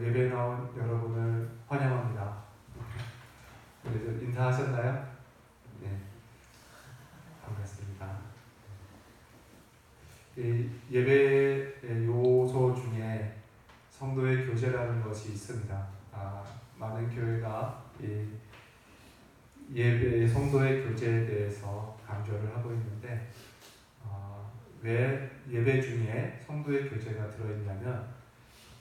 예배 나온 여러분을 환영합니다. 그래서 인사하셨나요? 네, 반갑습니다. 이 예배의 요소 중에 성도의 교제라는 것이 있습니다. 많은 교회가 이 예배 성도의 교제에 대해서 강조를 하고 있는데 왜 예배 중에 성도의 교제가 들어있냐면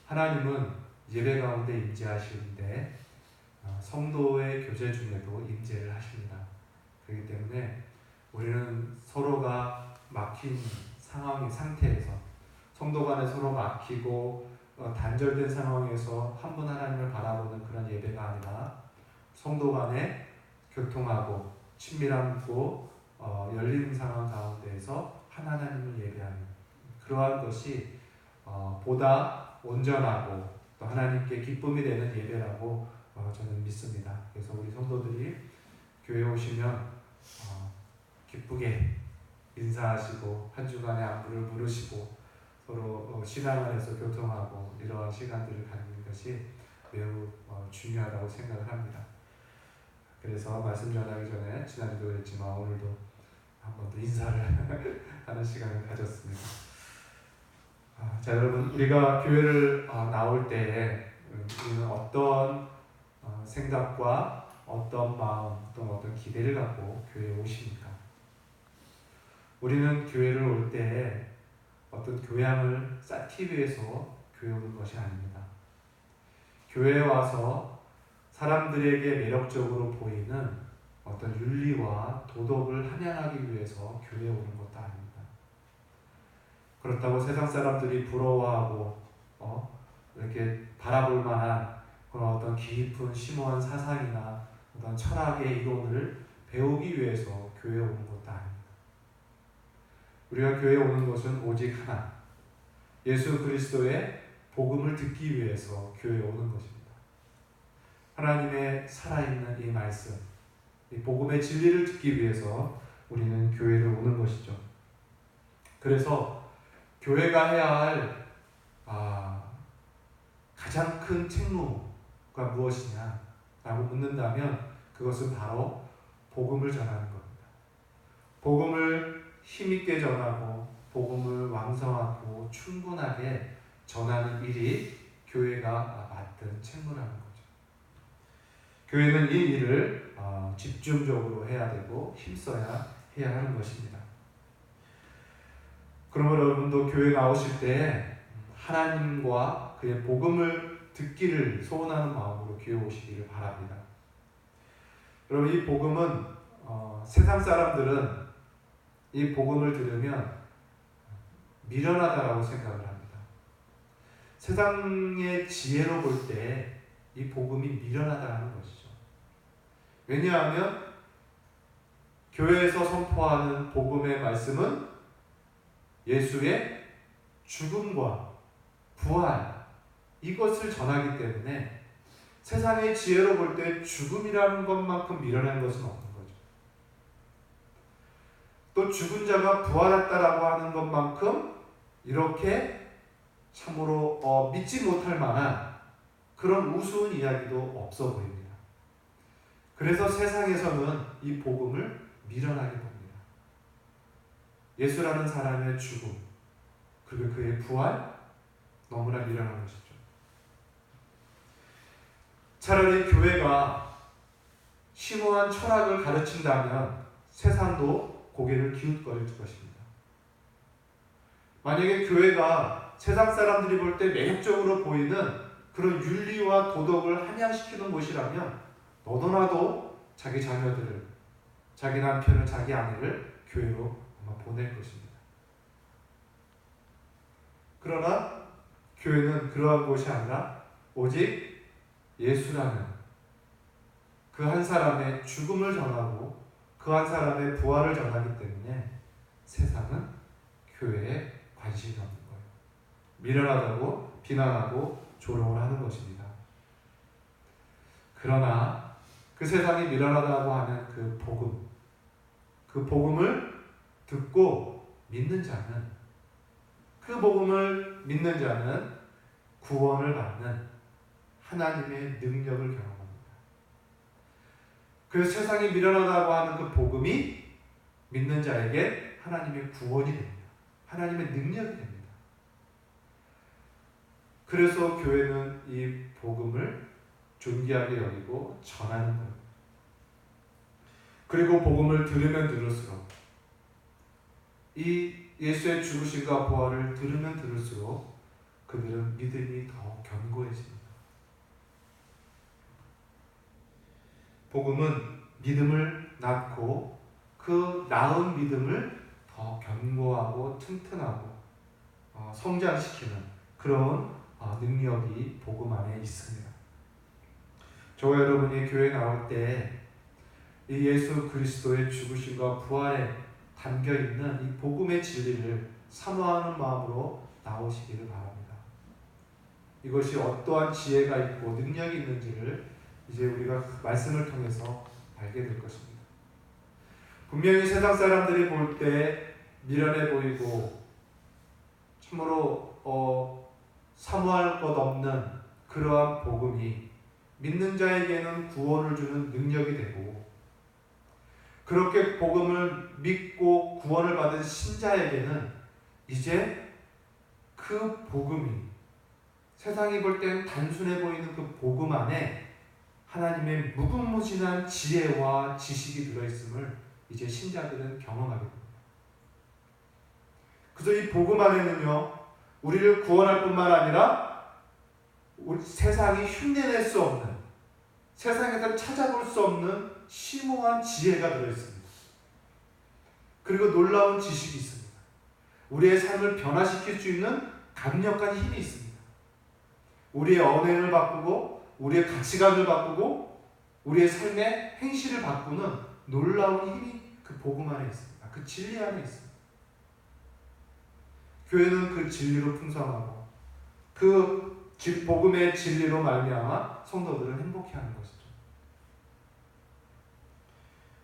하나님은 예배 가운데 임재하시는데 성도의 교제 중에도 임재를 하십니다. 그렇기 때문에 우리는 서로가 막힌 상태에서 성도 간에 서로 막히고 단절된 상황에서 한 분 하나님을 바라보는 그런 예배가 아니라 성도 간에 교통하고 친밀하고 열린 상황 가운데에서 하나님을 예배하는 그러한 것이 보다 온전하고 또 하나님께 기쁨이 되는 예배라고 저는 믿습니다. 그래서 우리 성도들이 교회에 오시면 기쁘게 인사하시고 한 주간의 안부를 물으시고 서로 신앙 안에서 교통하고 이러한 시간들을 갖는 것이 매우 중요하다고 생각을 합니다. 그래서 말씀 전하기 전에 지난주도 그랬지만 오늘도 한 번 더 인사를 하는 시간을 가졌습니다. 자, 여러분, 우리가 교회를 나올 때 우리는 어떤 생각과 어떤 마음 또 어떤 기대를 갖고 교회에 오십니까? 우리는 교회를 올 때 어떤 교양을 쌓기 위해서 교회에 오는 것이 아닙니다. 교회에 와서 사람들에게 매력적으로 보이는 어떤 윤리와 도덕을 함양하기 위해서 교회에 오는 것도 아닙니다. 그렇다고 세상 사람들이 부러워하고 이렇게 바라볼 만한 그런 어떤 깊은 심오한 사상이나 어떤 철학의 이론을 배우기 위해서 교회에 오는 것도 아닙니다. 우리가 교회에 오는 것은 오직 하나, 예수 그리스도의 복음을 듣기 위해서 교회에 오는 것입니다. 하나님의 살아있는 이 말씀, 이 복음의 진리를 듣기 위해서 우리는 교회를 오는 것이죠. 그래서 교회가 해야 할 가장 큰 책무가 무엇이냐라고 묻는다면 그것은 바로 복음을 전하는 겁니다. 복음을 힘있게 전하고 복음을 왕성하고 충분하게 전하는 일이 교회가 맡은 책무라는 거죠. 교회는 이 일을 집중적으로 해야 되고 힘써야 해야 하는 것입니다. 그러므로 여러분도 교회 나오실 때 하나님과 그의 복음을 듣기를 소원하는 마음으로 교회 오시기를 바랍니다. 여러분, 이 복음은 세상 사람들은 이 복음을 들으면 미련하다라고 생각을 합니다. 세상의 지혜로 볼 때 이 복음이 미련하다는 것이죠. 왜냐하면 교회에서 선포하는 복음의 말씀은 예수의 죽음과 부활 이것을 전하기 때문에 세상의 지혜로 볼 때 죽음이라는 것만큼 미련한 것은 없는 거죠. 또 죽은 자가 부활했다라고 하는 것만큼 이렇게 참으로 믿지 못할 만한 그런 우스운 이야기도 없어 보입니다. 그래서 세상에서는 이 복음을 미련하게 봅니다. 예수라는 사람의 죽음 그리고 그의 부활 너무나 미련한 것이죠. 차라리 교회가 심오한 철학을 가르친다면 세상도 고개를 기웃거릴 것입니다. 만약에 교회가 세상 사람들이 볼 때 매력적으로 보이는 그런 윤리와 도덕을 함양시키는 곳이라면 너도나도 자기 자녀들을, 자기 남편을, 자기 아내를 교회로 아마 보낼 것입니다. 그러나 교회는 그러한 곳이 아니라 오직 예수라는 그 한 사람의 죽음을 전하고 그 한 사람의 부활을 전하기 때문에 세상은 교회에 관심이 없는 거예요. 미련하다고 비난하고 조롱을 하는 것입니다. 그러나 그 세상이 미련하다고 하는 그 복음을 듣고 믿는 자는, 그 복음을 믿는 자는 구원을 받는 하나님의 능력을 경험합니다. 그래서 세상이 미련하다고 하는 그 복음이 믿는 자에게 하나님의 구원이 됩니다. 하나님의 능력이 됩니다. 그래서 교회는 이 복음을 존귀하게 여기고 전하는 거예요. 그리고 복음을 들으면 들을수록, 이 예수의 죽으심과 부활을 들으면 들을수록 그들은 믿음이 더 견고해집니다. 복음은 믿음을 낳고 그 낳은 믿음을 더 견고하고 튼튼하고 성장시키는 그런 능력이 복음 안에 있습니다. 저와 여러분이 교회 나올 때 이 예수 그리스도의 죽으심과 부활에 담겨있는 이 복음의 진리를 사모하는 마음으로 나오시기를 바랍니다. 이것이 어떠한 지혜가 있고 능력이 있는지를 이제 우리가 말씀을 통해서 알게 될 것입니다. 분명히 세상 사람들이 볼 때 미련해 보이고 참으로 사모할 것 없는 그러한 복음이 믿는 자에게는 구원을 주는 능력이 되고, 그렇게 복음을 믿고 구원을 받은 신자에게는 이제 그 복음이, 세상이 볼 땐 단순해 보이는 그 복음 안에 하나님의 무궁무진한 지혜와 지식이 들어있음을 이제 신자들은 경험하게 됩니다. 그래서 이 복음 안에는요, 우리를 구원할 뿐만 아니라 세상이 흉내낼 수 없는, 세상에서 찾아볼 수 없는 심오한 지혜가 들어있습니다. 그리고 놀라운 지식이 있습니다. 우리의 삶을 변화시킬 수 있는 강력한 힘이 있습니다. 우리의 언행을 바꾸고 우리의 가치관을 바꾸고 우리의 삶의 행실을 바꾸는 놀라운 힘이 그 복음 안에 있습니다. 그 진리 안에 있습니다. 교회는 그 진리로 풍성하고 그 복음의 진리로 말미암아 성도들을 행복해하는 것이죠.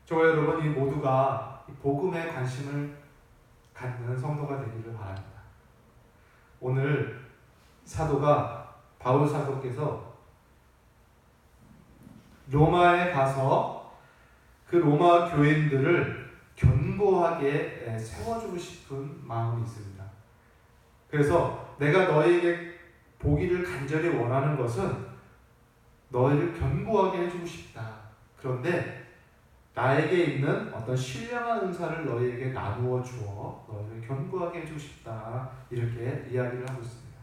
저와 여러분이 모두가 복음에 관심을 갖는 성도가 되기를 바랍니다. 오늘 사도가 바울 사도께서 로마에 가서 그 로마 교인들을 견고하게 세워주고 싶은 마음이 있습니다. 그래서 내가 너에게 보기를 간절히 원하는 것은 너희를 견고하게 해주고 싶다. 그런데 나에게 있는 어떤 신령한 은사를 너희에게 나누어 주어 너희를 견고하게 해주고 싶다. 이렇게 이야기를 하고 있습니다.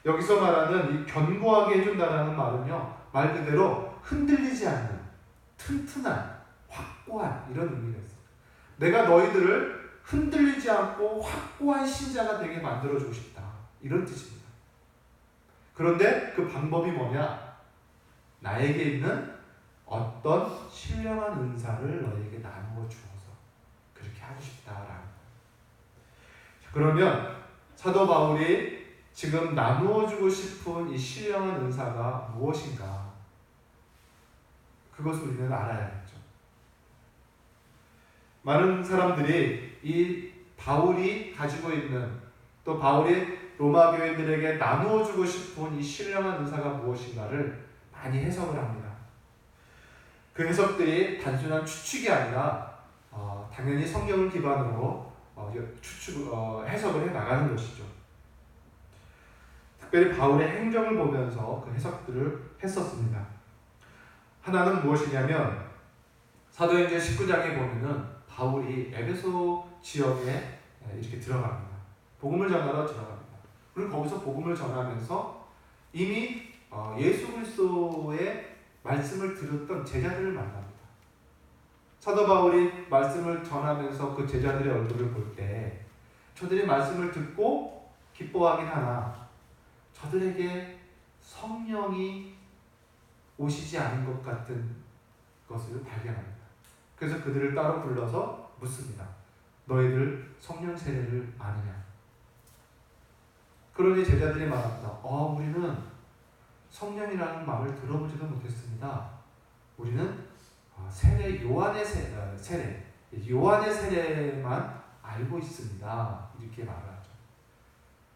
여기서 말하는 이 견고하게 해준다라는 말은요, 말 그대로 흔들리지 않는 튼튼한 확고한 이런 의미가 있습니다. 내가 너희들을 흔들리지 않고 확고한 신자가 되게 만들어주고 싶다. 이런 뜻입니다. 그런데 그 방법이 뭐냐? 나에게 있는 어떤 신령한 은사를 너희에게 나누어 주어서 그렇게 하고 싶다라는 거예요. 그러면 사도 바울이 지금 나누어 주고 싶은 이 신령한 은사가 무엇인가? 그것을 우리는 알아야겠죠. 많은 사람들이 이 바울이 가지고 있는, 또 바울이 로마 교인들에게 나누어 주고 싶은 이 신령한 은사가 무엇인가를 많이 해석을 합니다. 그 해석들이 단순한 추측이 아니라 당연히 성경을 기반으로 해석을 해 나가는 것이죠. 특별히 바울의 행적을 보면서 그 해석들을 했었습니다. 하나는 무엇이냐면 사도행전 19장에 보면은 바울이 에베소 지역에 이렇게 들어갑니다. 복음을 전하러 들어갑니다. 그리고 거기서 복음을 전하면서 이미 예수 그리스도의 말씀을 들었던 제자들을 만납니다. 사도 바울이 말씀을 전하면서 그 제자들의 얼굴을 볼 때 저들이 말씀을 듣고 기뻐하긴 하나 저들에게 성령이 오시지 않은 것 같은 것을 발견합니다. 그래서 그들을 따로 불러서 묻습니다. 너희들 성령 세례를 아느냐? 그러니 제자들이 말합니다. 우리는 성령이라는 말을 들어보지도 못했습니다. 우리는 세례, 요한의 세례, 요한의 세례만 알고 있습니다. 이렇게 말을 하죠.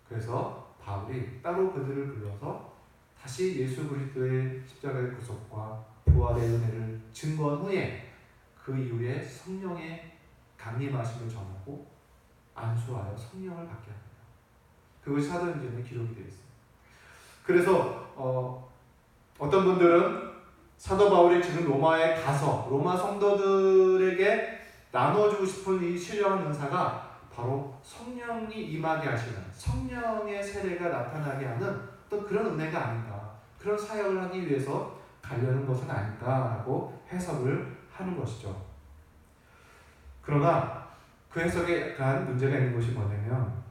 그래서 바울이 따로 그들을 불러서 다시 예수 그리스도의 십자가의 구속과 부활의 은혜를 증거한 후에 그 이후에 성령의 강림하심을 전하고 안수하여 성령을 받게 합니다. 그것이 사도행전에 기록이 되어 있습니다. 그래서 어떤 분들은 사도 바울이 지금 로마에 가서 로마 성도들에게 나눠주고 싶은 이 신령한 은사가 바로 성령이 임하게 하시는 성령의 세례가 나타나게 하는 또 그런 은혜가 아닌가, 그런 사역을 하기 위해서 가려는 것은 아닌가라고 해석을 하는 것이죠. 그러나 그 해석에 약간 문제가 있는 것이 뭐냐면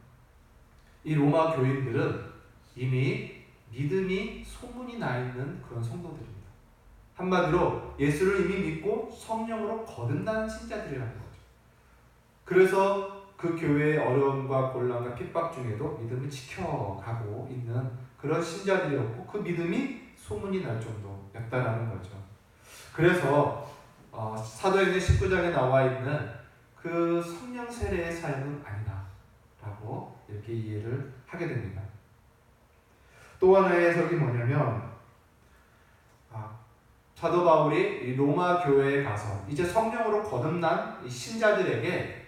이 로마 교인들은 이미 믿음이 소문이 나 있는 그런 성도들입니다. 한마디로 예수를 이미 믿고 성령으로 거듭난 신자들이라는 거죠. 그래서 그 교회의 어려움과 곤란과 핍박 중에도 믿음을 지켜가고 있는 그런 신자들이었고 그 믿음이 소문이 날 정도였다라는 거죠. 그래서 사도행전 19장에 나와 있는 그 성령 세례의 사역은 아니다라고 이렇게 이해를 하게 됩니다. 또 하나의 해석이 뭐냐면 사도 바울이 이 로마 교회에 가서 이제 성령으로 거듭난 이 신자들에게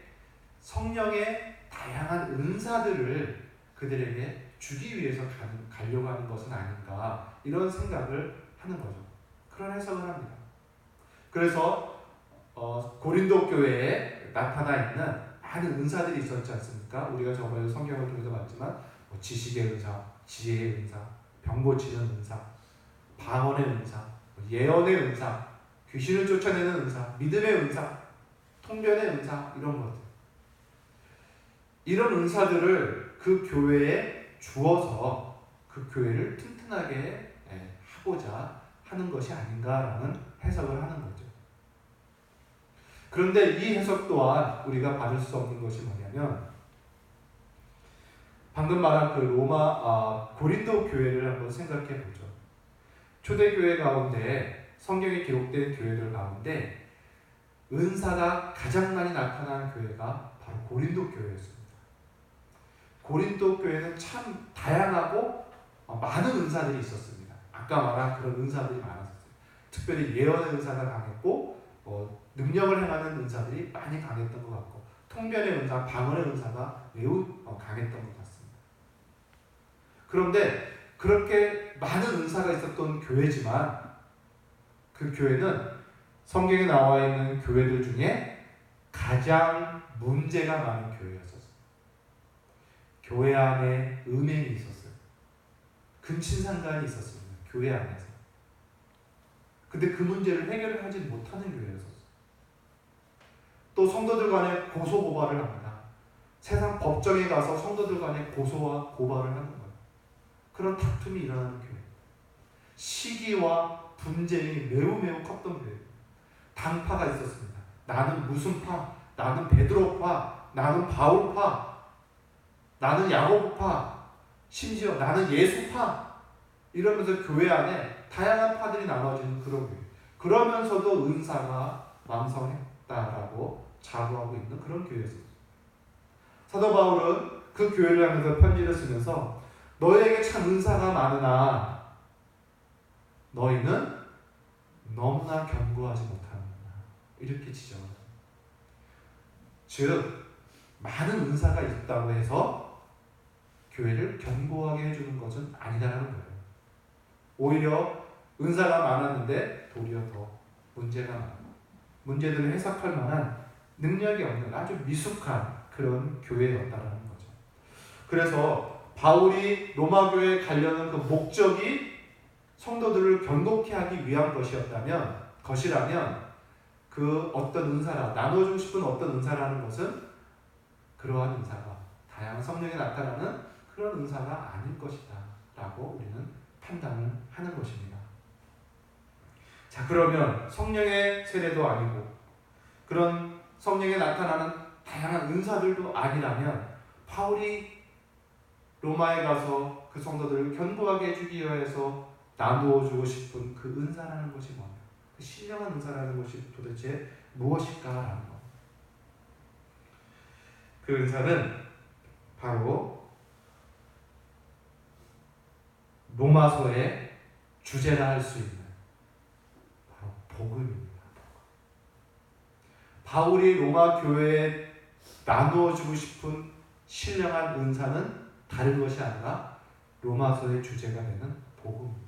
성령의 다양한 은사들을 그들에게 주기 위해서 가려고 하는 것은 아닌가, 이런 생각을 하는 거죠. 그런 해석을 합니다. 그래서 고린도 교회에 나타나 있는 많은 은사들이 있었지 않습니까? 우리가 저번에 성경을 통해서 봤지만 지식의 은사, 지혜의 은사, 병 고치는 은사, 방언의 은사, 예언의 은사, 귀신을 쫓아내는 은사, 믿음의 은사, 통변의 은사, 이런 것들. 이런 은사들을 그 교회에 주어서 그 교회를 튼튼하게 하고자 하는 것이 아닌가라는 해석을 하는 거죠. 그런데 이 해석 또한 우리가 받을 수 없는 것이 뭐냐면 방금 말한 그 고린도 교회를 한번 생각해 보죠. 초대교회 가운데 성경에 기록된 교회들 가운데 은사가 가장 많이 나타난 교회가 바로 고린도 교회였습니다. 고린도 교회는 참 다양하고 많은 은사들이 있었습니다. 아까 말한 그런 은사들이 많았어요. 특별히 예언의 은사가 강했고 능력을 행하는 은사들이 많이 강했던 것 같고 통변의 은사, 방언의 은사가 매우 강했던 것 같습니다. 그런데 그렇게 많은 은사가 있었던 교회지만 그 교회는 성경에 나와 있는 교회들 중에 가장 문제가 많은 교회였었어요. 교회 안에 음행이 있었어요. 근친상간이 있었습니다. 교회 안에서. 근데 그 문제를 해결을 하지 못하는 교회였었어요. 또 성도들 간에 고소고발을 합니다. 세상 법정에 가서 성도들 간에 고소와 고발을 하는 거예요. 그런 다툼이 일어나는 교회. 시기와 분쟁이 매우 컸던 교회. 당파가 있었습니다. 나는 무슨 파, 나는 베드로파, 나는 바울파, 나는 야고보파, 심지어 나는 예수파, 이러면서 교회 안에 다양한 파들이 나눠지는 그런 교회. 그러면서도 은사가 왕성했다라고 자부하고 있는 그런 교회였습니다. 사도 바울은 그 교회를 하면서 편지를 쓰면서 너에게 참 은사가 많으나 너희는 너무나 견고하지 못하는구나, 이렇게 지적합니다. 즉 많은 은사가 있다고 해서 교회를 견고하게 해주는 것은 아니라는 거예요. 오히려 은사가 많았는데 도리어 더 문제가 많고 문제들을 해석할 만한 능력이 없는 아주 미숙한 그런 교회였다라는 거죠. 그래서 바울이 로마 교회에 가려는 그 목적이 성도들을 견고케 하기 위한 것이라면 그 어떤 은사라, 나눠주고 싶은 어떤 은사라는 것은 그러한 은사가 다양한 성령에 나타나는 그런 은사가 아닐 것이다 라고 우리는 판단을 하는 것입니다. 자, 그러면 성령의 세례도 아니고 그런 성령에 나타나는 다양한 은사들도 아니라면 바울이 로마에 가서 그 성도들을 견고하게 해주기 위해서 나누어주고 싶은 그 은사라는 것이 뭐냐, 그 신령한 은사라는 것이 도대체 무엇일까라는 것. 그 은사는 바로 로마서의 주제라 할 수 있는 바로 복음입니다. 바울이 로마 교회에 나누어주고 싶은 신령한 은사는 다른 것이 아니라 로마서의 주제가 되는 복음입니다.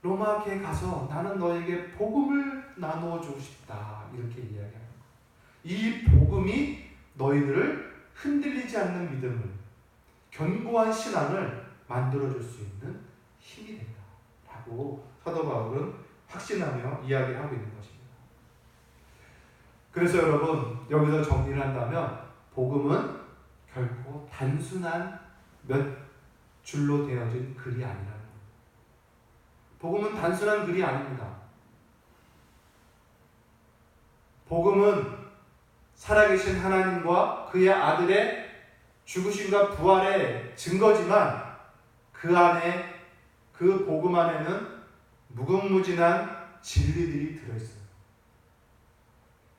로마에 가서 나는 너에게 복음을 나누어주고 싶다 이렇게 이야기합니다. 이 복음이 너희들을 흔들리지 않는 믿음을, 견고한 신앙을 만들어줄 수 있는 힘이 된다 라고 사도 바울은 확신하며 이야기를 하고 있는 것입니다. 그래서 여러분 여기서 정리를 한다면 복음은 결코 단순한 몇 줄로 되어진 글이 아니라는 겁니다. 복음은 단순한 글이 아닙니다. 복음은 살아계신 하나님과 그의 아들의 죽으심과 부활의 증거지만 그 안에, 그 복음 안에는 무궁무진한 진리들이 들어있어요.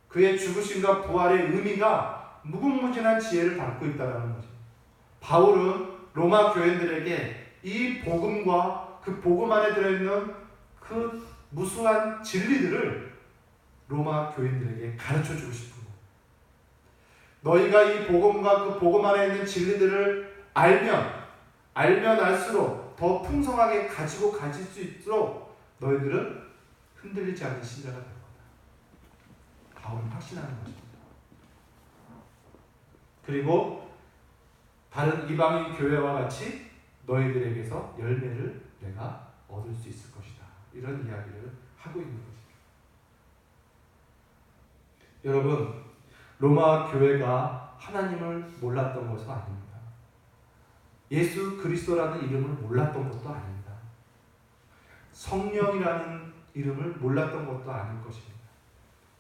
그의 죽으심과 부활의 의미가 무궁무진한 지혜를 담고 있다는 것입니다. 바울은 로마 교인들에게 이 복음과 그 복음 안에 들어있는 그 무수한 진리들을 로마 교인들에게 가르쳐주고 싶은 거예요. 너희가 이 복음과 그 복음 안에 있는 진리들을 알면 알수록 더 풍성하게 가지고 가질 수 있도록 너희들은 흔들리지 않는 신자가 될 거다. 바울은 확신하는 것입니다. 그리고 다른 이방인 교회와 같이 너희들에게서 열매를 내가 얻을 수 있을 것이다. 이런 이야기를 하고 있는 것입니다. 여러분, 로마 교회가 하나님을 몰랐던 것은 아닙니다. 예수 그리스도라는 이름을 몰랐던 것도 아닙니다. 성령이라는 이름을 몰랐던 것도 아닐 것입니다.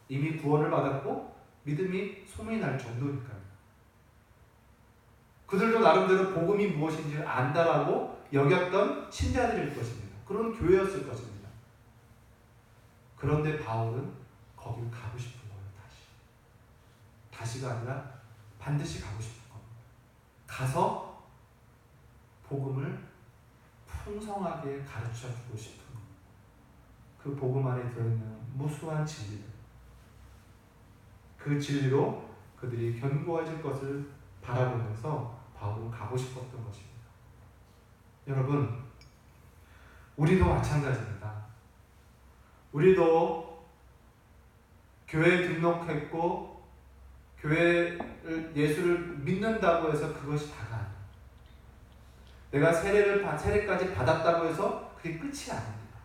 이미 구원을 받았고 믿음이 소문이 날 정도니까요. 그들도 나름대로 복음이 무엇인지 안다라고 여겼던 신자들일 것입니다. 그런 교회였을 것입니다. 그런데 바울은 거길 가고 싶은 거예요. 다시가 아니라 반드시 가고 싶은 겁니다. 가서 복음을 풍성하게 가르쳐주고 싶은 겁니다. 그 복음 안에 들어있는 무수한 진리들, 그 진리로 그들이 견고해질 것을 바라보면서 바울은 가고 싶었던 것입니다. 여러분, 우리도 마찬가지입니다. 우리도 교회에 등록했고 교회를, 예수를 믿는다고 해서 그것이 다가 아니에요. 내가 세례까지 받았다고 해서 그게 끝이 아닙니다.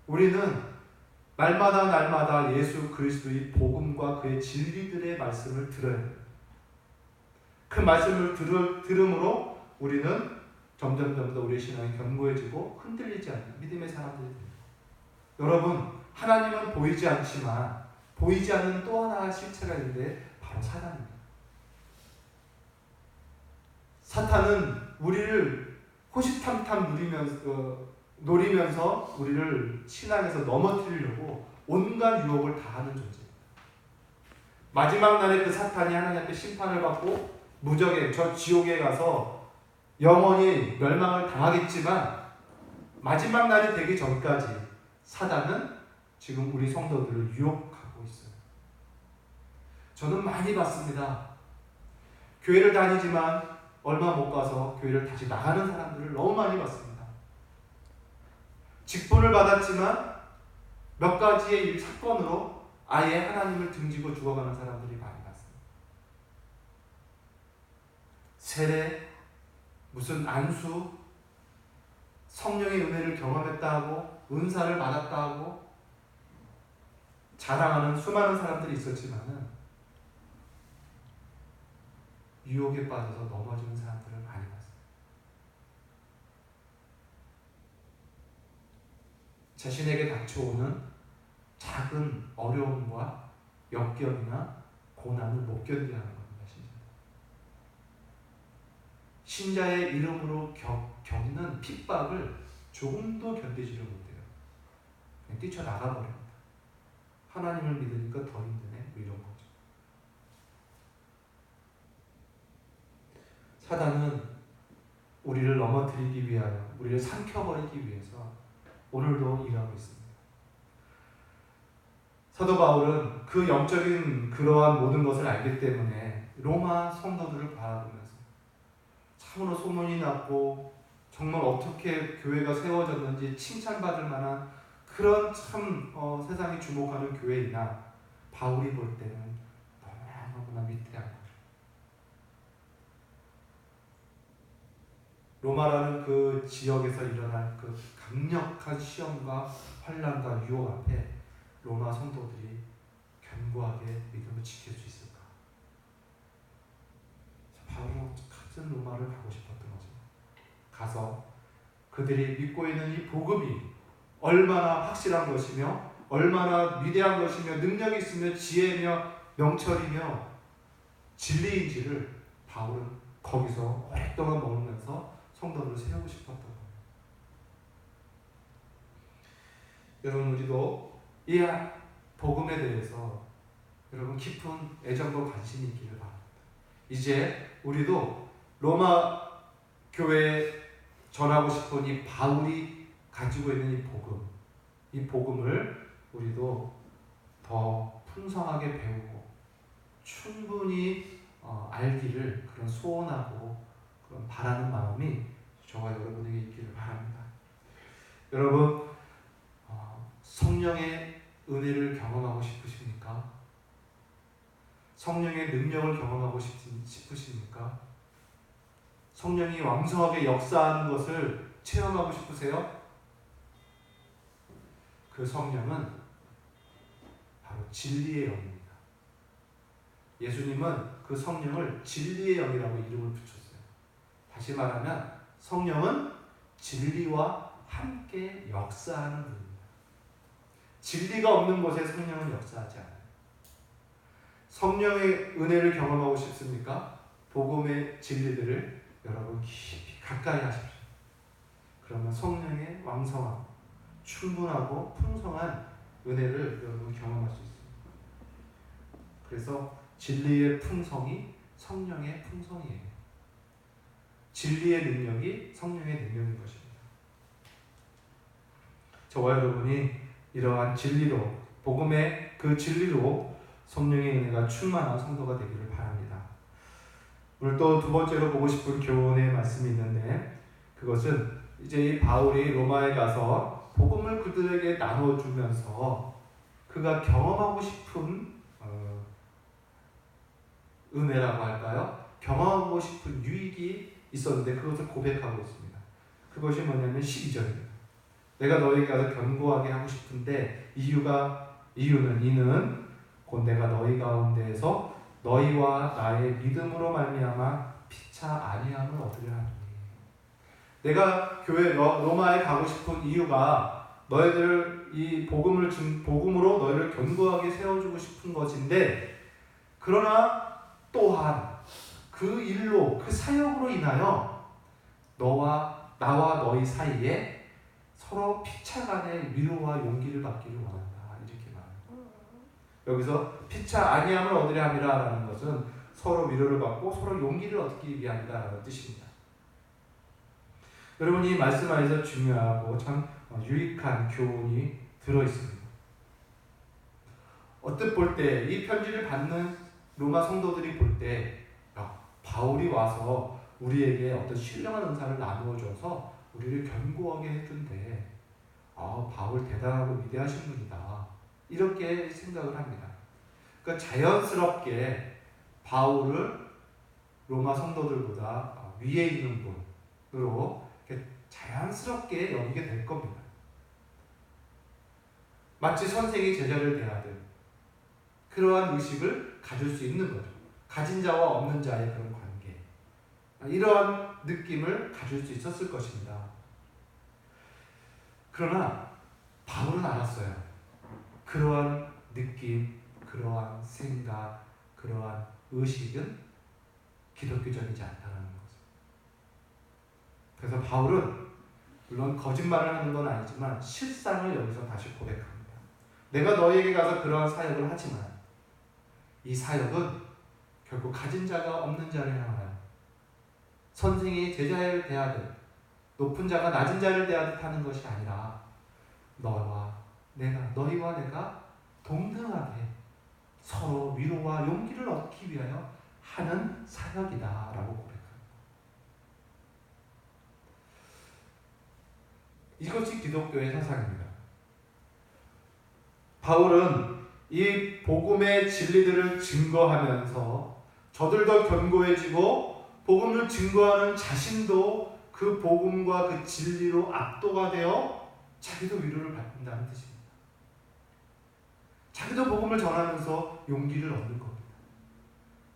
우리는 날마다 예수 그리스도의 복음과 그의 진리들의 말씀을 들어야 돼요. 그 말씀을 들음으로 우리는 점점 더 우리의 신앙이 견고해지고 흔들리지 않는 믿음의 사람들이 됩니다. 여러분, 하나님은 보이지 않지만 보이지 않는 또 하나의 실체가 있는데 바로 사단입니다. 사탄은 우리를 호시탐탐 노리면서 우리를 신앙에서 넘어뜨리려고 온갖 유혹을 다 하는 존재입니다. 마지막 날에 그 사탄이 하나님 앞에 심판을 받고 무적의 저 지옥에 가서 영원히 멸망을 당하겠지만 마지막 날이 되기 전까지 사단은 지금 우리 성도들을 유혹하고 있어요. 저는 많이 봤습니다. 교회를 다니지만 얼마 못 가서 교회를 다시 나가는 사람들을 너무 많이 봤습니다. 직분을 받았지만 몇 가지의 사건으로 아예 하나님을 등지고 죽어가는 사람들이 많이 봤습니다. 세례, 무슨 안수, 성령의 은혜를 경험했다 하고 은사를 받았다 하고 자랑하는 수많은 사람들이 있었지만은 유혹에 빠져서 넘어지는 사람들을 많이 봤습니다. 자신에게 닥쳐오는 작은 어려움과 역경이나 고난을 못 견디는 겁니다. 신자의 이름으로 겪는 핍박을 조금도 견디지를 못해요. 그냥 뛰쳐나가버립니다. 하나님을 믿으니까 더 힘드네, 이런 거죠. 사단은 우리를 넘어뜨리기 위하여, 우리를 삼켜버리기 위해서 오늘도 일하고 있습니다. 사도 바울은 그 영적인 그러한 모든 것을 알기 때문에 로마 성도들을 바라보면서 참으로 소문이 났고 정말 어떻게 교회가 세워졌는지 칭찬받을 만한 그런 참 세상이 주목하는 교회이나 바울이 볼 때는 너무나 위태한 거죠. 로마라는 그 지역에서 일어날 그 강력한 시험과 환난과 유혹 앞에 로마 성도들이 견고하게 믿음을 지킬 수 있을까? 바울은 같은 로마를 가고 싶었던 거죠. 가서 그들이 믿고 있는 이 복음이 얼마나 확실한 것이며 얼마나 위대한 것이며 능력이 있으며 지혜며 명철이며 진리인지를 바울은 거기서 오랫동안 머물면서 성도들을 세우고 싶었던 거예요. 여러분, 우리도 이 복음에 대해서 여러분 깊은 애정과 관심이 있기를 바랍니다. 이제 우리도 로마 교회에 전하고 싶은 이 바울이 가지고 있는 이 복음을 우리도 더 풍성하게 배우고 충분히 알기를 그런 소원하고 그런 바라는 마음이 저와 여러분에게 있기를 바랍니다. 여러분, 성령의 은혜를 경험하고 싶으십니까? 성령의 능력을 경험하고 싶으십니까? 성령이 왕성하게 역사하는 것을 체험하고 싶으세요? 그 성령은 바로 진리의 영입니다. 예수님은 그 성령을 진리의 영이라고 이름을 붙였어요. 다시 말하면 성령은 진리와 함께 역사하는 분입니다. 진리가 없는 곳에 성령은 역사하지 않아요. 성령의 은혜를 경험하고 싶습니까? 복음의 진리들을 여러분 깊이 가까이 하십시오. 그러면 성령의 왕성하고 충분하고 풍성한 은혜를 여러분 경험할 수 있습니다. 그래서 진리의 풍성이 성령의 풍성이에요. 진리의 능력이 성령의 능력인 것입니다. 저와 여러분이 이러한 진리로, 복음의 그 진리로 성령의 은혜가 충만한 성도가 되기를 바랍니다. 오늘 또 두 번째로 보고 싶은 교훈의 말씀이 있는데, 그것은 이제 이 바울이 로마에 가서 복음을 그들에게 나눠주면서 그가 경험하고 싶은 은혜라고 할까요? 경험하고 싶은 유익이 있었는데 그것을 고백하고 있습니다. 그것이 뭐냐면 12절입니다. 내가 너에게 가서 견고하게 하고 싶은데 이는 곧 내가 너희 가운데에서 너희와 나의 믿음으로 말미암아 피차 아니함을 얻으려 하니. 내가 로마에 가고 싶은 이유가 너희들 이 복음으로 너희를 견고하게 세워주고 싶은 것인데, 그러나 또한 그 일로, 그 사역으로 인하여 나와 너희 사이에 서로 피차 간의 위로와 용기를 받기를 원한다. 이렇게 말합니다. 여기서 피차 아니함을 얻으려 함이라는 것은 서로 위로를 받고 서로 용기를 얻기 위함이다라는 뜻입니다. 여러분, 이 말씀 안에서 중요하고 참 유익한 교훈이 들어있습니다. 언뜻 볼 때 이 편지를 받는 로마 성도들이 볼 때 바울이 와서 우리에게 어떤 신령한 은사를 나누어줘서 우리를 견고하게 해준대. 바울 대단하고 위대하신 분이다. 이렇게 생각을 합니다. 그러니까 자연스럽게 바울을 로마 성도들보다 위에 있는 분으로 자연스럽게 여기게 될 겁니다. 마치 선생이 제자를 대하듯 그러한 의식을 가질 수 있는 거죠. 가진 자와 없는 자의 그런 관계, 이러한 느낌을 가질 수 있었을 것입니다. 그러나 바울은 알았어요. 그러한 느낌, 그러한 생각, 그러한 의식은 기독교적이지 않다는 것을. 그래서 바울은 물론 거짓말을 하는 건 아니지만 실상을 여기서 다시 고백합니다. 내가 너희에게 가서 그러한 사역을 하지만 이 사역은 결국 가진 자가 없는 자를 향하여 선생이 제자를 대하듯 높은 자가 낮은 자를 대하듯 하는 것이 아니라 너희와 내가 동등하게 서로 위로와 용기를 얻기 위하여 하는 사역이다 라고 고백합니다. 이것이 기독교의 사상입니다. 바울은 이 복음의 진리들을 증거하면서 저들도 견고해지고 복음을 증거하는 자신도 그 복음과 그 진리로 압도가 되어 자기도 위로를 받는다는 뜻입니다. 자기도 복음을 전하면서 용기를 얻는 겁니다.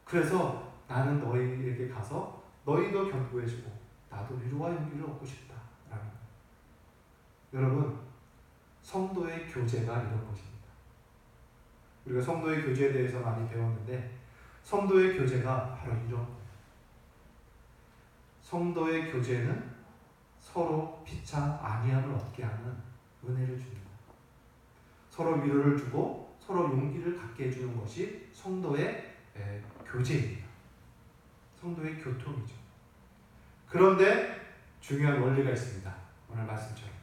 그래서 나는 너희에게 가서 너희도 견고해지고 나도 위로와 용기를 얻고 싶다라는 거예요. 여러분, 성도의 교제가 이런 것입니다. 우리가 성도의 교제에 대해서 많이 배웠는데 성도의 교제가 바로 이런 거예요. 성도의 교제는 서로 피차 안위함을 얻게 하는 은혜를 줍니다. 서로 위로를 주고 서로 용기를 갖게 해주는 것이 성도의 교제입니다. 성도의 교통이죠. 그런데 중요한 원리가 있습니다. 오늘 말씀처럼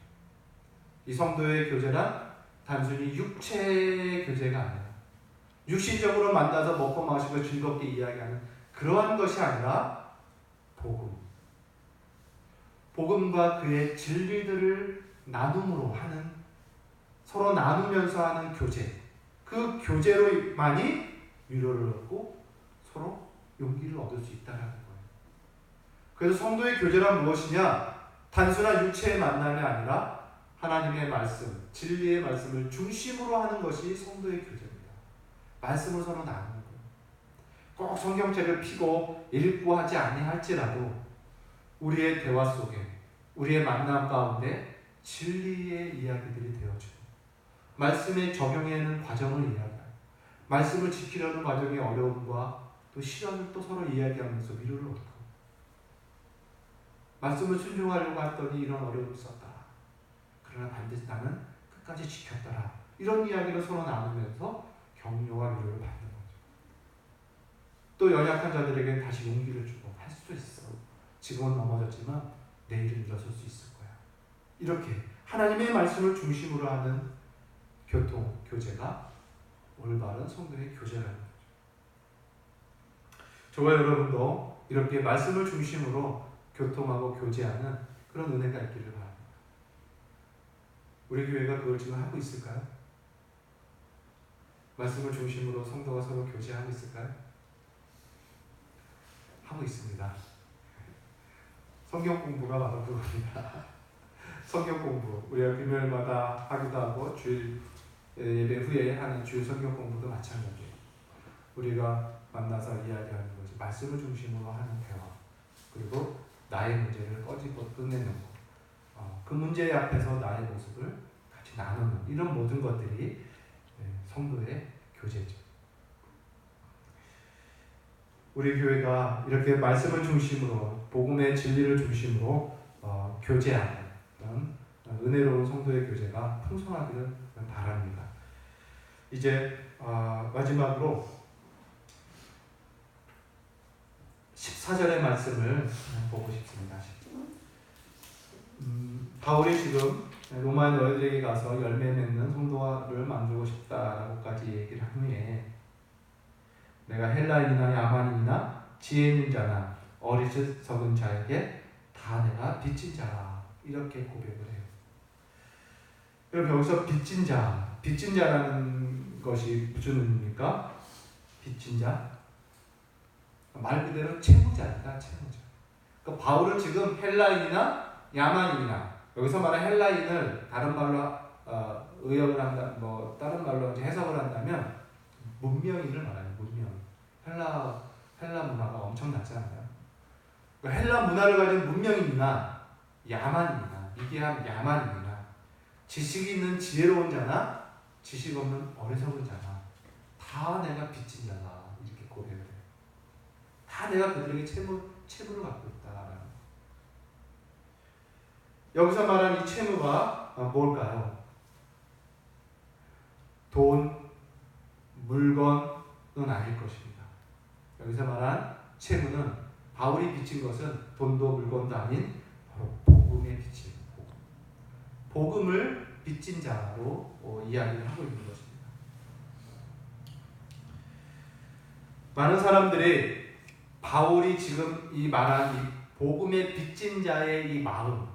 이 성도의 교제란 단순히 육체의 교제가 아니라 육신적으로 만나서 먹고 마시고 즐겁게 이야기하는 그러한 것이 아니라 복음과 그의 진리들을 나눔으로 하는, 서로 나누면서 하는 교제, 그 교제로만이 위로를 얻고 서로 용기를 얻을 수 있다는 거예요. 그래서 성도의 교제란 무엇이냐? 단순한 육체의 만남이 아니라 하나님의 말씀, 진리의 말씀을 중심으로 하는 것이 성도의 교제입니다. 말씀을 서로 나누는 거예요. 꼭 성경책을 피고 읽고 하지 아니할지라도 우리의 대화 속에, 우리의 만남 가운데 진리의 이야기들이 되어지고 말씀의 적용하는 과정을 이야기하고 말씀을 지키려는 과정의 어려움과 또 시련을 또 서로 이야기하면서 위로를 얻고 말씀을 순종하려고 했더니 이런 어려움이 있었다. 그러나 반드시 나는 끝까지 지켰더라. 이런 이야기를 서로 나누면서 격려와 위로를 받는 거죠. 또 연약한 자들에게 다시 용기를 주고 할 수 있어. 지금은 넘어졌지만 내일은 일어설 수 있을 거야. 이렇게 하나님의 말씀을 중심으로 하는 교제가 올바른 성도의 교제라는 거죠. 저와 여러분도 이렇게 말씀을 중심으로 교통하고 교제하는 그런 은혜가 있기를 바랍니다. 우리 교회가 그걸 지금 하고 있을까요? 말씀을 중심으로 성도가 서로 교제하고 있을까요? 하고 있습니다. 성경 공부가 바로 그겁니다. 성경 공부, 우리가 금요일마다 하기도 하고 주일 예배 후에 하는 주일 성경 공부도 마찬가지예요. 우리가 만나서 이야기하는 것이 말씀을 중심으로 하는 대화, 그리고 나의 문제를 꺼지고 끝내는 것, 그 문제 앞에서 나의 모습을 같이 나누는 이런 모든 것들이 성도의 교제죠. 우리 교회가 이렇게 말씀을 중심으로 복음의 진리를 중심으로 교제하는 그런 은혜로운 성도의 교제가 풍성하기를 바랍니다. 이제 마지막으로 14절의 말씀을 보고 싶습니다. 바울이 지금 로마의 너희들에게 가서 열매 맺는 성도를 만들고 싶다라고까지 얘기를 한 후에 내가 헬라인이나 야만인이나 지혜 있는 자나 어리석은 자에게 다 내가 빚진 자라 이렇게 고백을 해요. 그럼 여기서 빚진 자라는 것이 무슨 의미입니까? 빚진 자? 말 그대로 채무자니까 채무자. 그러니까 바울은 지금 헬라인이나 야만인이나 여기서 말하는 헬라인을 다른 말로 의역을 한다, 다른 말로 해석을 한다면 문명인을 말하는 문명. 헬라 문화가 엄청났잖아요. 그러니까 헬라 문화를 가진 문명인이나 야만인이나 미개한 야만인이나 지식이 있는 지혜로운 자나 지식 없는 어리석은 자나 다 내가 빚진 자다 이렇게 고백을 해요. 다 내가 그들에게 채무를 갖고 있다라는. 여기서 말하는 이 채무가 뭘까요? 돈, 물건은 아닐 것입니다. 여기서 말한 채무는 바울이 비친 것은 돈도 물건도 아닌 바로 복음의 빛이에요. 복음을 빚진 자로 이야기를 하고 있는 것입니다. 많은 사람들이 바울이 지금 이 말한 이 복음의 빚진 자의 이 마음,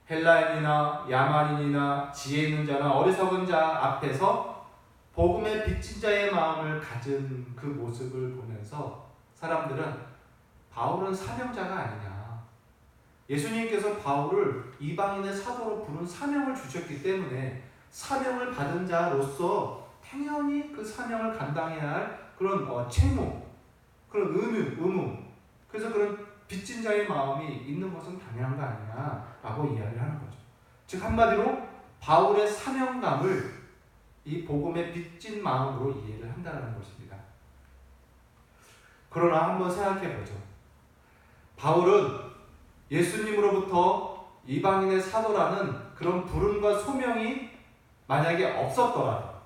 헬라인이나 야만인이나 지혜 있는 자나 어리석은 자 앞에서 복음의 빚진 자의 마음을 가진 그 모습을 보면서 사람들은 바울은 사명자가 아니냐, 예수님께서 바울을 이방인의 사도로 부른 사명을 주셨기 때문에 사명을 받은 자로서 당연히 그 사명을 감당해야 할 그런 책무, 그런 의무, 그래서 그런 빚진 자의 마음이 있는 것은 당연한 거 아니냐라고 이야기를 하는 거죠. 즉 한마디로 바울의 사명감을 이 복음의 빚진 마음으로 이해를 한다는 것입니다. 그러나 한번 생각해 보죠. 바울은 예수님으로부터 이방인의 사도라는 그런 부름과 소명이 만약에 없었더라도,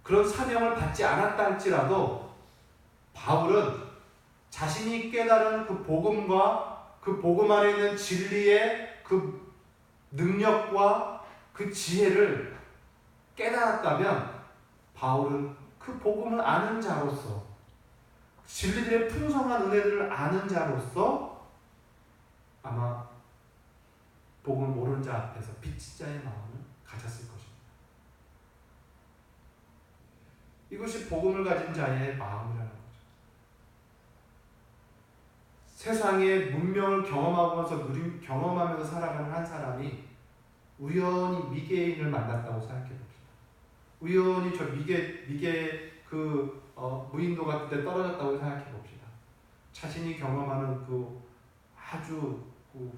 그런 사명을 받지 않았다 할지라도 바울은 자신이 깨달은 그 복음과 그 복음 안에 있는 진리의 그 능력과 그 지혜를 깨달았다면 바울은 그 복음을 아는 자로서, 진리들의 풍성한 은혜들을 아는 자로서 아마 복음을 모르는 자 앞에서 빚진 자의 마음을 가졌을 것입니다. 이것이 복음을 가진 자의 마음이라는 거죠. 세상의 문명을 경험하면서 경험하면서 살아가는 한 사람이 우연히 미개인을 만났다고 생각해 봅시다. 우연히 저 무인도 같은 데 떨어졌다고 생각해 봅시다. 자신이 경험하는 그 아주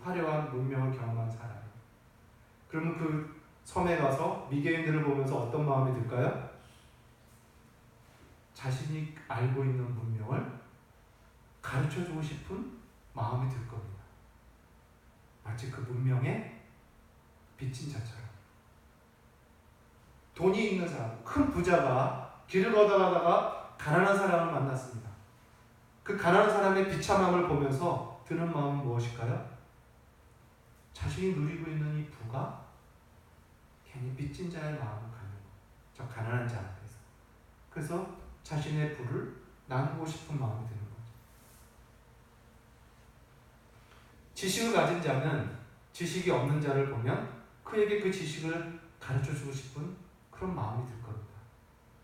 화려한 문명을 경험한 사람. 그러면 그 섬에 가서 미개인들을 보면서 어떤 마음이 들까요? 자신이 알고 있는 문명을 가르쳐주고 싶은 마음이 들 겁니다. 마치 그 문명의 빚진 자처럼. 돈이 있는 사람, 큰 부자가 길을 걷어가다가 가난한 사람을 만났습니다. 그 가난한 사람의 비참함을 보면서 드는 마음은 무엇일까요? 자신이 누리고 있는 이 부가 괜히 빚진 자의 마음을 갖는 거예요. 저 가난한 자 앞에서. 그래서 자신의 부를 나누고 싶은 마음이 드는 거죠. 지식을 가진 자는 지식이 없는 자를 보면 그에게 그 지식을 가르쳐주고 싶은 그런 마음이 들 겁니다.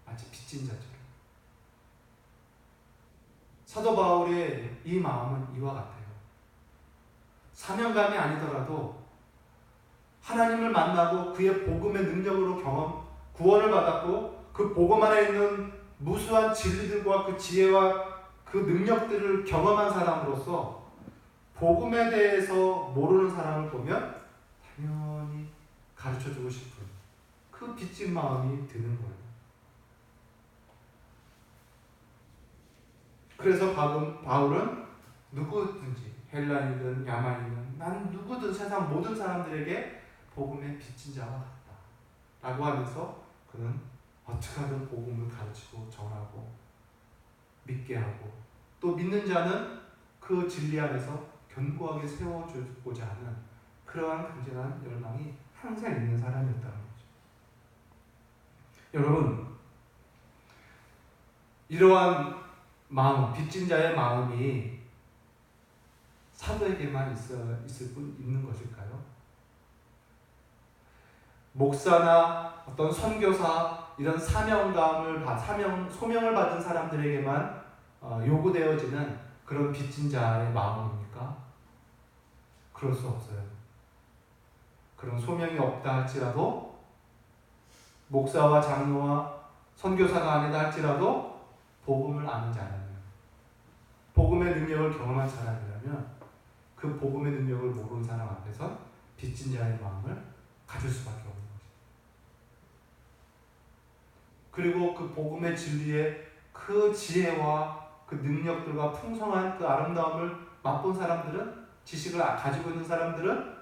마치 빚진 자처럼. 사도 바울의 이 마음은 이와 같아요. 사명감이 아니더라도 하나님을 만나고 그의 복음의 능력으로 구원을 받았고 그 복음 안에 있는 무수한 진리들과 그 지혜와 그 능력들을 경험한 사람으로서 복음에 대해서 모르는 사람을 보면 당연히 가르쳐주고 싶은 그 빚진 마음이 드는 거예요. 그래서 바울은 누구든지 헬라인이든 야만이든 난 누구든 세상 모든 사람들에게 복음의 빚진 자와 같다 라고 하면서 그는 어떻게 하든 복음을 가르치고 전하고 믿게 하고 또 믿는 자는 그 진리 안에서 견고하게 세워주고자 하는 그러한 간절한 열망이 항상 있는 사람이었다는 거죠. 여러분, 이러한 마음, 빚진 자의 마음이 사도에게만 있는 것일까요? 목사나 어떤 선교사 이런 소명을 받은 사람들에게만 요구되어지는 그런 빚진 자의 마음입니까? 그럴 수 없어요. 그런 소명이 없다 할지라도 목사와 장로와 선교사가 아니다 할지라도 복음을 아는 자라면, 복음의 능력을 경험한 사람이라면 그 복음의 능력을 모르는 사람 앞에서 빚진 자의 마음을 가질 수밖에 없는 거죠. 그리고 그 복음의 진리의 그 지혜와 그 능력들과 풍성한 그 아름다움을 맛본 사람들은, 지식을 가지고 있는 사람들은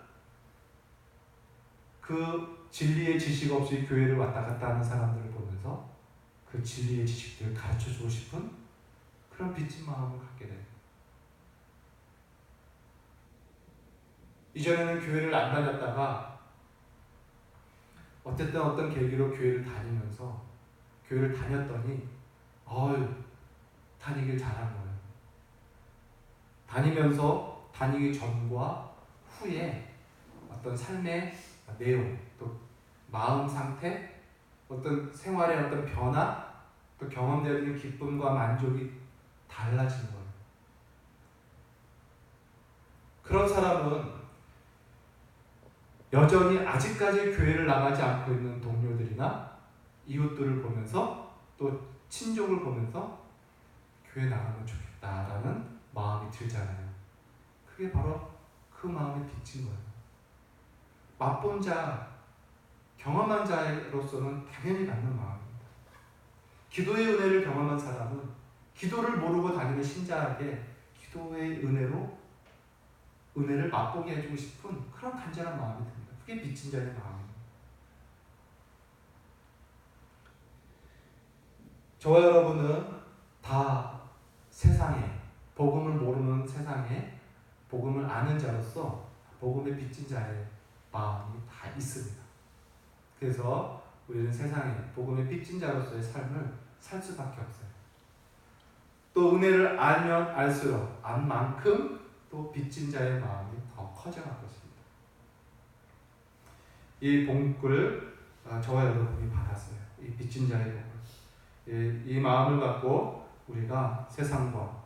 그 진리의 지식 없이 교회를 왔다 갔다 하는 사람들을 보면서 그 진리의 지식들을 가르쳐주고 싶은 그런 빚진 마음을 갖게 됩니다. 이전에는 교회를 안 다녔다가 어쨌든 어떤 계기로 교회를 다니면서 교회를 다녔더니 다니길 잘한 거예요. 다니면서 다니기 전과 후에 어떤 삶의 내용, 또 마음 상태, 어떤 생활의 어떤 변화, 또 경험되는 기쁨과 만족이 달라진 거예요. 그런 사람은 여전히 아직까지 교회를 나가지 않고 있는 동료들이나 이웃들을 보면서 또 친족을 보면서 교회 나가면 좋겠다라는 마음이 들잖아요. 그게 바로 그 마음에 비친 거예요. 맛본 자, 경험한 자로서는 당연히 갖는 마음입니다. 기도의 은혜를 경험한 사람은 기도를 모르고 다니는 신자에게 기도의 은혜를 맛보게 해주고 싶은 그런 간절한 마음이 듭니다. 그게 빚진 자의 마음입니다. 저와 여러분은 다 세상에, 복음을 모르는 세상에 복음을 아는 자로서 복음의 빚진 자의 마음이 다 있습니다. 그래서 우리는 세상에 복음의 빚진 자로서의 삶을 살 수밖에 없어요. 또 은혜를 알면 알수록 안 만큼 또 빚진 자의 마음이 더 커져갈 것입니다. 이 복음을 저와 여러분이 받았어요. 이 빚진 자의 복음. 이 마음을 갖고 우리가 세상과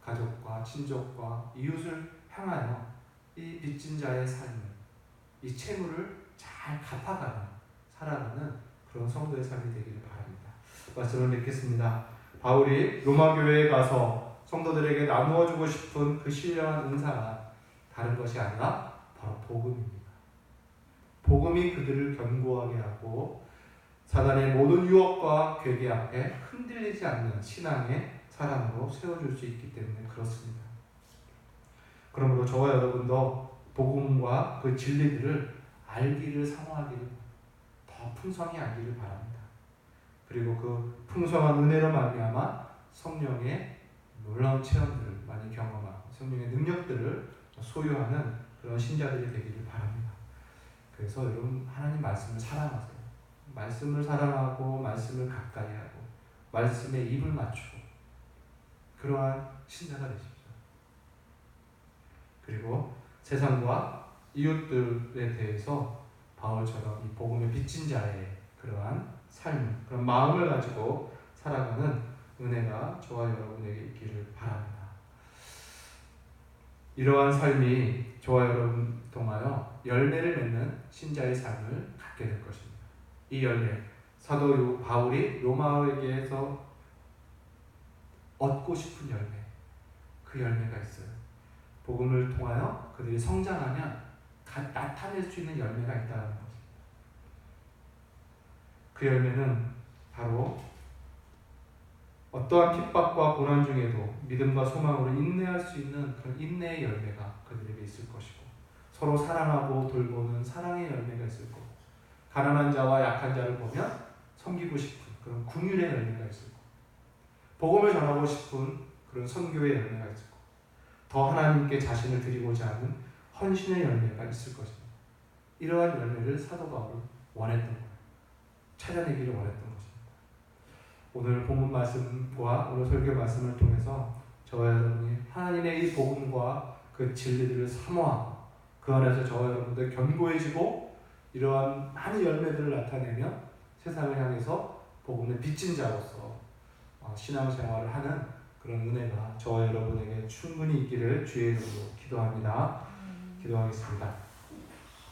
가족과 친족과 이웃을 향하여 이 빚진 자의 삶을, 이 채무를 잘 갚아가는, 살아가는 그런 성도의 삶이 되기를 바랍니다. 말씀을 맺겠습니다. 바울이 로마 교회에 가서 성도들에게 나누어 주고 싶은 그 신령한 은사가 다른 것이 아니라 바로 복음입니다. 복음이 그들을 견고하게 하고 사단의 모든 유혹과 괴계 앞에 흔들리지 않는 신앙의 사람으로 세워줄 수 있기 때문에 그렇습니다. 그러므로 저와 여러분도 복음과 그 진리들을 알기를 사모하기를, 더 풍성히 알기를 바랍니다. 그리고 그 풍성한 은혜로 말미암아 성령의 놀라운 체험들을 많이 경험하고 성령의 능력들을 소유하는 그런 신자들이 되기를 바랍니다. 그래서 여러분, 하나님 말씀을 사랑하세요. 말씀을 사랑하고 말씀을 가까이 하고 말씀에 입을 맞추고 그러한 신자가 되십시오. 그리고 세상과 이웃들에 대해서 바울처럼 이 복음의 빚진 자의 그러한 삶, 그런 마음을 가지고 살아가는 은혜가 저와 여러분에게 있기를 바랍니다. 이러한 삶이 저와 여러분 통하여 열매를 맺는 신자의 삶을 갖게 될 것입니다. 이 열매, 사도 바울이 로마에게서 얻고 싶은 열매, 그 열매가 있어요. 복음을 통하여 그들이 성장하면 나타낼 수 있는 열매가 있다는 것입니다. 그 열매는 바로 어떠한 핍박과 고난 중에도 믿음과 소망으로 인내할 수 있는 그런 인내의 열매가 그들에게 있을 것이고, 서로 사랑하고 돌보는 사랑의 열매가 있을 거고, 가난한 자와 약한 자를 보면 섬기고 싶은 그런 긍휼의 열매가 있을 거고, 복음을 전하고 싶은 그런 선교의 열매가 있을 거고, 더 하나님께 자신을 드리고자 하는 헌신의 열매가 있을 것입니다. 이러한 열매를 사도 바울은 원했던 거예요. 찾아내기를 원했던 것입니다. 오늘 본문 말씀과 오늘 설교 말씀을 통해서 저와 여러분이 하나님의 이 복음과 그 진리들을 사모하고 그 안에서 저와 여러분들 견고해지고 이러한 많은 열매들을 나타내며 세상을 향해서 복음의 빚진 자로서 신앙생활을 하는 그런 은혜가 저와 여러분에게 충분히 있기를 주의 이름으로 기도합니다. 기도하겠습니다.